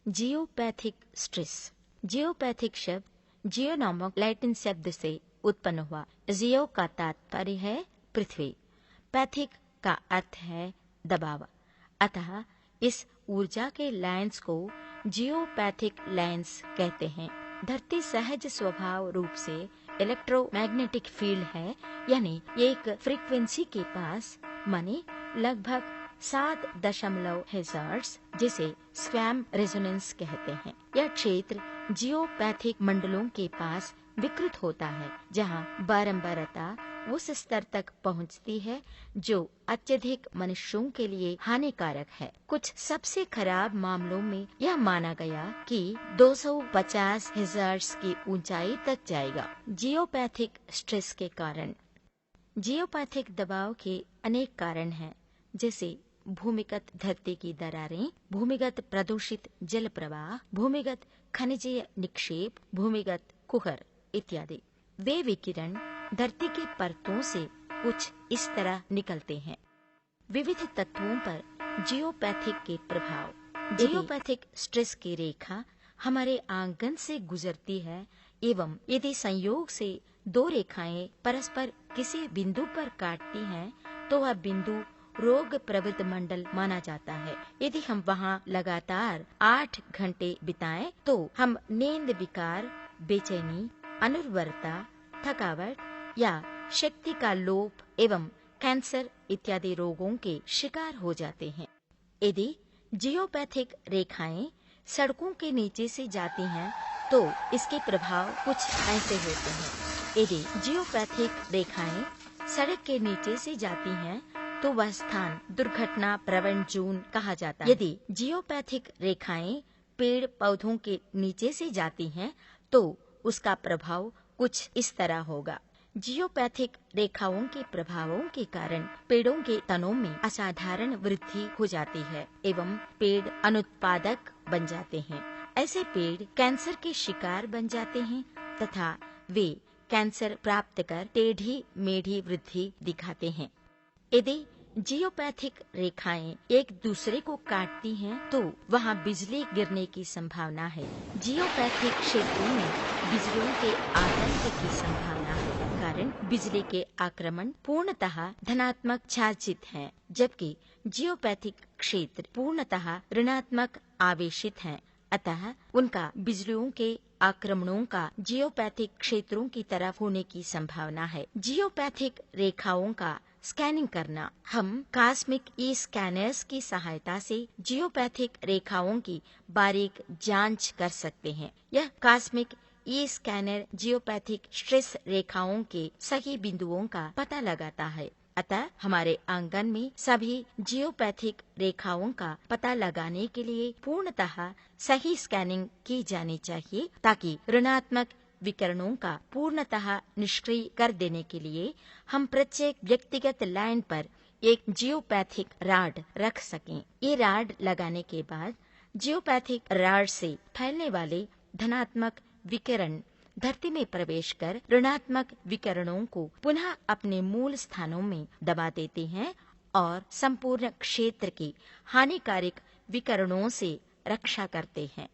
Geopathic stress. Geopathic शब्द जियो नामक Latin शब्द से उत्पन्न हुआ। जियो का तात्पर्य है पृथ्वी, पैथिक का अर्थ है दबाव, अतः इस ऊर्जा के लाइन्स को जियोपैथिक लाइन्स कहते हैं। धरती सहज स्वभाव रूप से इलेक्ट्रोमैग्नेटिक फील्ड है, यानी एक फ्रीक्वेंसी के पास माने लगभग 7 हर्ट्ज, जिसे स्वैम रेजोनेंस कहते हैं। यह क्षेत्र जियोपैथिक मंडलों के पास विकृत होता है, जहां बारंबारता उस स्तर तक पहुंचती है जो अत्यधिक मनुष्यों के लिए हानिकारक है। कुछ सबसे खराब मामलों में यह माना गया कि 250 हर्ट्ज की ऊंचाई तक जाएगा। जियोपैथिक स्ट्रेस के कारण। जियोपैथिक दबाव के अनेक कारण हैं, जैसे भूमिगत धरती की दरारें, भूमिगत प्रदूषित जल प्रवाह, भूमिगत खनिजीय निक्षेप, भूमिगत कुहर इत्यादि। वे विकिरण धरती के परतों से कुछ इस तरह निकलते हैं। विविध तत्वों पर जियोपैथिक के प्रभाव। जियोपैथिक स्ट्रेस की रेखा हमारे आंगन से गुजरती है एवं यदि संयोग से दो रेखाएं परस्पर किसी बिंदु पर काटती हैं, तो वह बिंदु रोग प्रवृत्त मंडल माना जाता है। यदि हम वहाँ लगातार 8 घंटे बिताएं, तो हम नींद विकार, बेचैनी, अनुर्वरता, थकावट या शक्ति का लोप एवं कैंसर इत्यादि रोगों के शिकार हो जाते हैं। यदि जियोपैथिक रेखाएं सड़कों के नीचे से जाती हैं, तो इसके प्रभाव कुछ ऐसे होते हैं। यदि जियोपैथिक रेखाएं सड़क के नीचे से जाती हैं, तो वह स्थान दुर्घटना प्रवण जोन कहा जाता है। यदि जियोपैथिक रेखाएं पेड़ पौधों के नीचे से जाती हैं, तो उसका प्रभाव कुछ इस तरह होगा। जियोपैथिक रेखाओं के प्रभावों के कारण पेड़ों के तनों में असाधारण वृद्धि हो जाती है एवं पेड़ अनुत्पादक बन जाते हैं। ऐसे पेड़ कैंसर के शिकार बन जाते हैं तथा वे कैंसर प्राप्त कर टेढ़ी मेढ़ी वृद्धि दिखाते हैं। यदि जियोपैथिक रेखाएं एक दूसरे को काटती हैं, तो वहां बिजली गिरने की संभावना है। जियोपैथिक क्षेत्रों में बिजलियों के आतंक की संभावना है, कारण बिजली के आक्रमण पूर्णतः धनात्मक चार्जित हैं, जबकि जियोपैथिक क्षेत्र पूर्णतः ऋणात्मक आवेशित हैं। अतः उनका बिजलियों के आक्रमणों का जियोपैथिक क्षेत्रों की तरफ होने की संभावना है। जियोपैथिक रेखाओं का स्कैनिंग करना। हम कॉस्मिक ई स्कैनर्स की सहायता से जियोपैथिक रेखाओं की बारीक जांच कर सकते हैं। यह कॉस्मिक ई स्कैनर जियोपैथिक स्ट्रेस रेखाओं के सही बिंदुओं का पता लगाता है। अतः हमारे आंगन में सभी जियोपैथिक रेखाओं का पता लगाने के लिए पूर्णतः सही स्कैनिंग की जानी चाहिए, ताकि ऋणात्मक विकिरणों का पूर्णतः निष्क्रिय कर देने के लिए हम प्रत्येक व्यक्तिगत लाइन पर एक जियोपैथिक रॉड रख सकें। ये रॉड लगाने के बाद जियोपैथिक रॉड से फैलने वाले धनात्मक विकिरण धरती में प्रवेश कर ऋणात्मक विकिरणों को पुनः अपने मूल स्थानों में दबा देते हैं और संपूर्ण क्षेत्र के हानिकारक विकिरणों से रक्षा करते हैं।